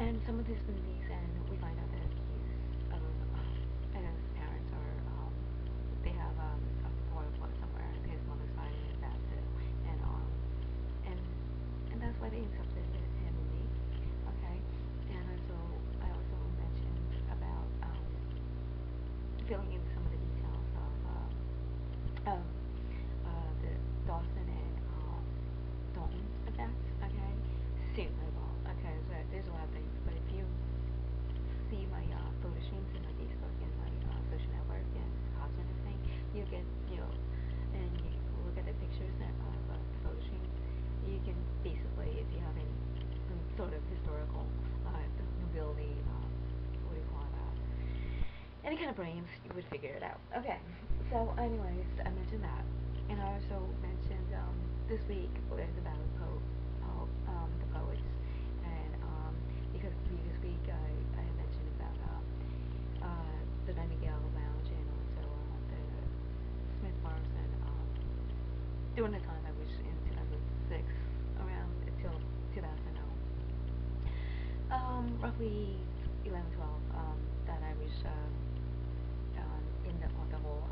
And some of his movies, and we find out that and his parents are, they have a royal blood somewhere. His mother's side is that too, and and and that's why they accepted him and me. Okay, and also I also mentioned about filling in some of the details of the Dawson and Dalton effect. Okay, soon I will. Okay, so there's a lot of things, but if you see my photo streams in my Facebook and my social network and content and everything, you get, and you look at the pictures of the photo streams, you can basically, if you have any sort of historical nobility, what do you call it, any kind of brains, you would figure it out. Okay, so anyways, I mentioned that, and I also mentioned this week was about the poets, and because previous week I had mentioned about the Nightingale Lounge and also the Smith Farms, and during the time I was in 2006 around until 2000, roughly 11, 12, that I was in the whole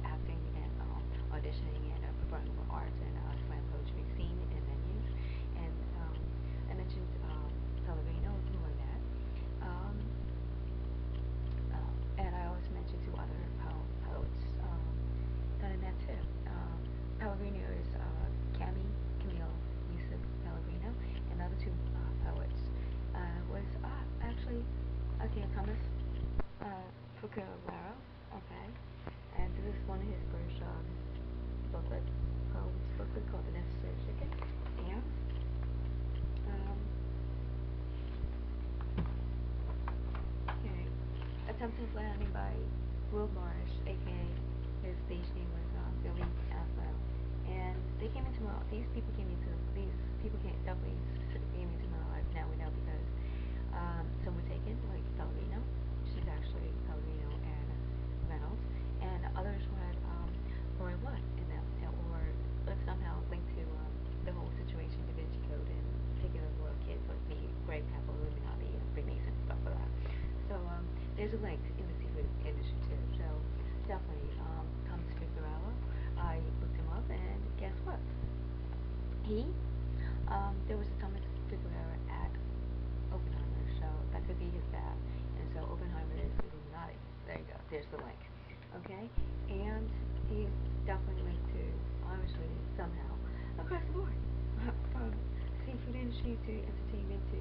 acting and auditioning and performing arts and slam poetry scene and venues. And I mentioned Pellegrino, who I met, and I also mentioned two other poets that I met too. Pellegrino is Camille Yusuf Pellegrino, and the other two poets was actually Thomas Figueroa. Okay, and this is one of his first poems booklet called The Necessary Chicken, and okay, Attempted Landing by Will Marsh, aka his stage name was Billy Afro, and these people came into my life. Now we know because some were taken, like Pellegrino. She's actually Pellegrino and Reynolds, and others had Roy Blood in them, or somehow linked to the whole situation, Da Vinci Code, and taking over royal kids like the Grey Papal Illuminati and Freemason stuff like that. So there's a link in the seafood industry too. So definitely Thomas Figueroa. I looked him up, and guess what? There was a Thomas Figueroa at Oppenheimer, so that could be his dad. And so Oppenheimer is Illuminati. There you go. There's the link. Okay, and he's definitely linked to, obviously, somehow across the board, from seafood industry to entertainment to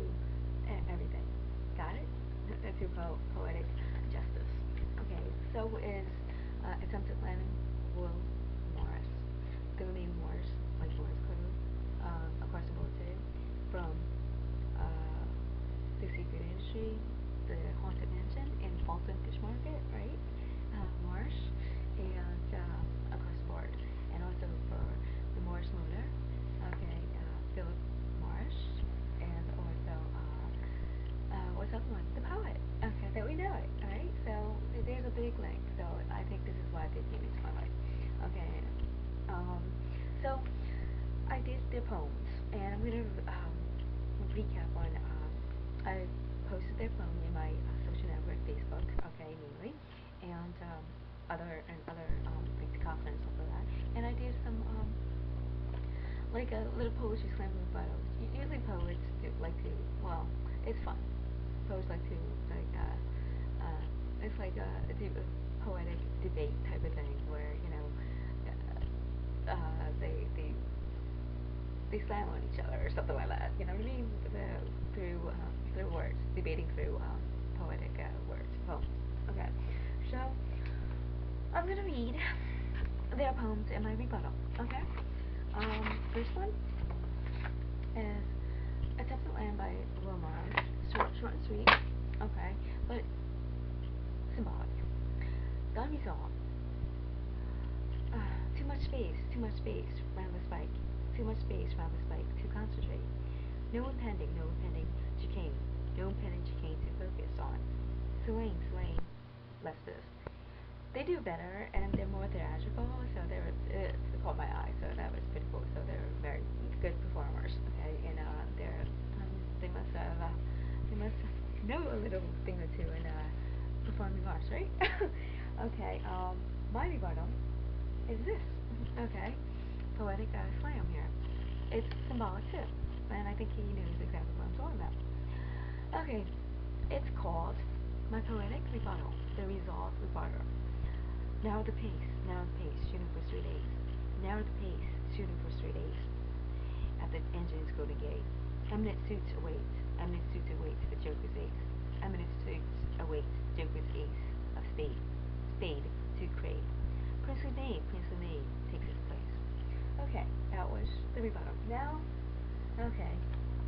everything. Got it? To poetic justice. Okay, so is Attempted Landing Will Morris. The name Morris, like Morris code, across the board too, from the seafood industry, the Haunted Mansion in Fulton Fish Market, right? Marsh, and across the board, and also for the Morris Motor, okay, Philip Marsh, and also what's the other one? The poet. Okay, that we know it, right? So there's a big link. So I think this is why they came into my life. Okay, so I did their poems, and I'm gonna recap on. I posted their poem in my social network, Facebook, okay, mainly, and other like the conference and stuff like that. And I did some like a little poetry slam rebuttal. Usually poets do like to, well, it's fun. Poets like to it's like a poetic debate type of thing where they slam on each other or something like that. You know what I mean? Through words, debating through poetic words, poems. Okay, so I'm gonna read their poems in my rebuttal. Okay, first one is Attempted Land by Will Marsh. Short and sweet. Okay, but symbolic. Don't be so. Too much space around the spike. Too much space around the spike to concentrate. No impending chicane. No impending chicane to focus on. Slaying, less this. They do better, and they're more theatrical, so it caught my eye, so that was pretty cool. So they're very good performers, okay, and they must have must know a little thing or two in performing arts, right? Okay, my rebuttal is this. Okay, poetic slam here. It's symbolic too, and I think he knows exactly what I'm talking about. Okay, it's called my poetic rebuttal, the resolve rebuttal. Narrow the pace, shooting for straight A's. Narrow the pace, shooting for straight A's. At the engine's golden gate. Eminent suits await, the joker's ace. Eminent suits await, joker's ace of spade to crave. Princely maid takes its place. Okay, that was the rebuttal. Now, okay,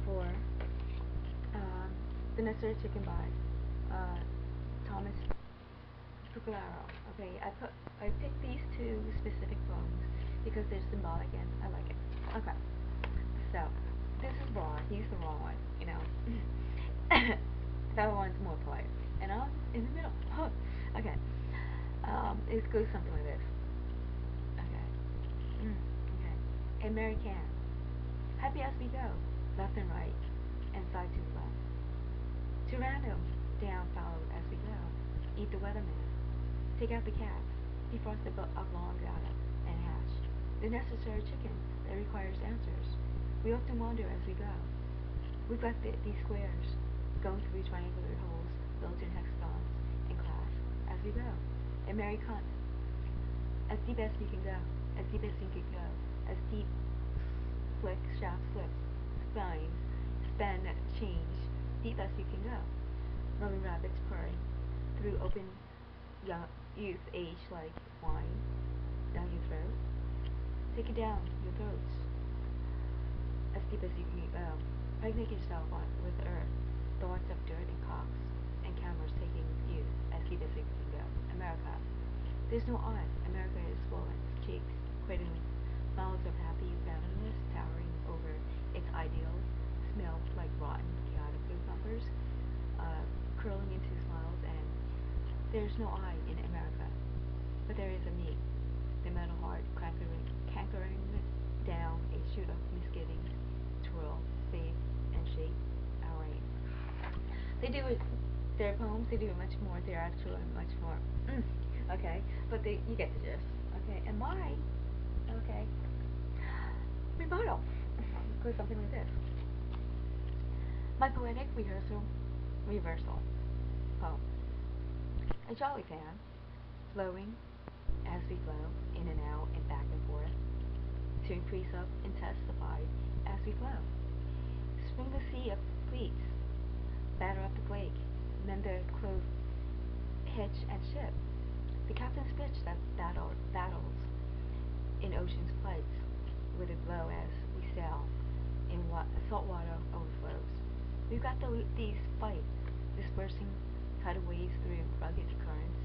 for the necessary chicken by Thomas Pucularo. Okay, I picked these two specific poems because they're symbolic and I like it. Okay, so this is raw. He's the raw one, you know. That one's more polite, and I'm in the middle. Okay, it goes something like this. Okay, okay. And Mary Can, happy as we go, left and right, and side to left. To random, down followed as we go. Eat the weatherman. Take out the cat. Defrost the oblong data and hatch. The necessary chicken that requires answers. We often wander as we go. We've got these squares, going through triangular holes built in hexagons in class as we go. And Mary Cunt, as deep as you can go, as deep as you can go, as deep, flick, shaft, slips, spines, spend, change, deep as you can go. Loving rabbits purring through open youth age like wine down your throat. Take it down your throats as deep as you can go. Pregnate yourself on with earth, thorns of dirt and cocks, and cameras taking you as deep as you can go. America. There's no I. America is swollen, cheeks, cradling smiles of happy randomness towering over its ideals, smell like rotten, chaotic cucumbers, curling into smiles, and there's no I in America, but there is a me, the metal heart cankering down a chute of misgivings, twirl, save, and shape our aim. They do it, their poems, they do it much more theatrical and much more, okay, but you get the gist, okay, and my, okay, rebuttal goes something like this. My poetic reversal poem. A jolly fan, flowing as we flow, in and out and back and forth, to increase up and testify as we flow. Swing the sea of fleets, batter up the flake, mend the clove hitch and ship. The captain's pitch that battles in ocean's flights, with a glow as we sail in salt water overflows. We've got these fight, dispersing tidal waves through rugged currents,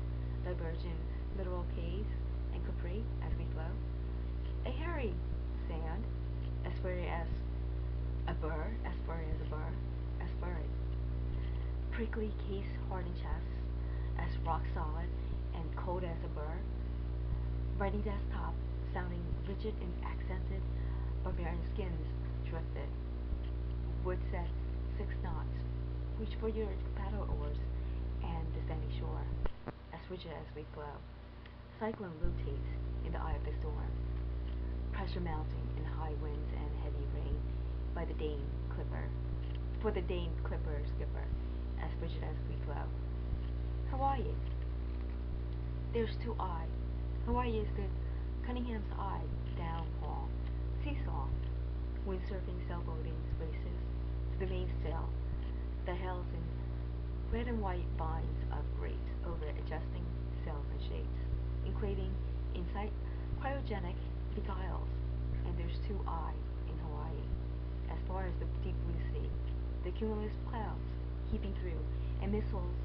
diverging littoral caves and capri as we flow. A hairy sand, as furry as a burr, as furry. Prickly case hardened chests, as rock solid and cold as a burr. Writing desktop, sounding rigid and accented, barbarian skins drifted. Wood sets 6 knots, reach for your paddle oars, and the sandy shore, as rigid as we flow. Cyclone rotates in the eye of the storm, pressure mounting in high winds and heavy rain by the Dane Clipper, for the Dane Clipper skipper, as rigid as we flow. Hawaii. There's 2 I. Hawaii is the Cunningham's eye downfall, seesaw, windsurfing sailboating races, the mainsail that hails in red and white vines of grapes over adjusting sails and shapes, enclaving inside cryogenic beguiles, and there's 2 I in Hawaii, as far as the deep blue sea, the cumulus clouds heaping through, and missiles,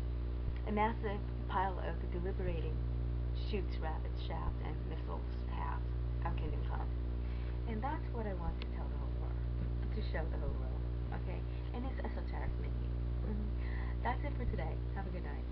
a massive pile of the deliberating shoots rapid shaft and missiles halves, our kingdom come. And that's what I want to tell the whole world, to show the whole world, okay? And it's esoteric menu. That's it for today. Have a good night.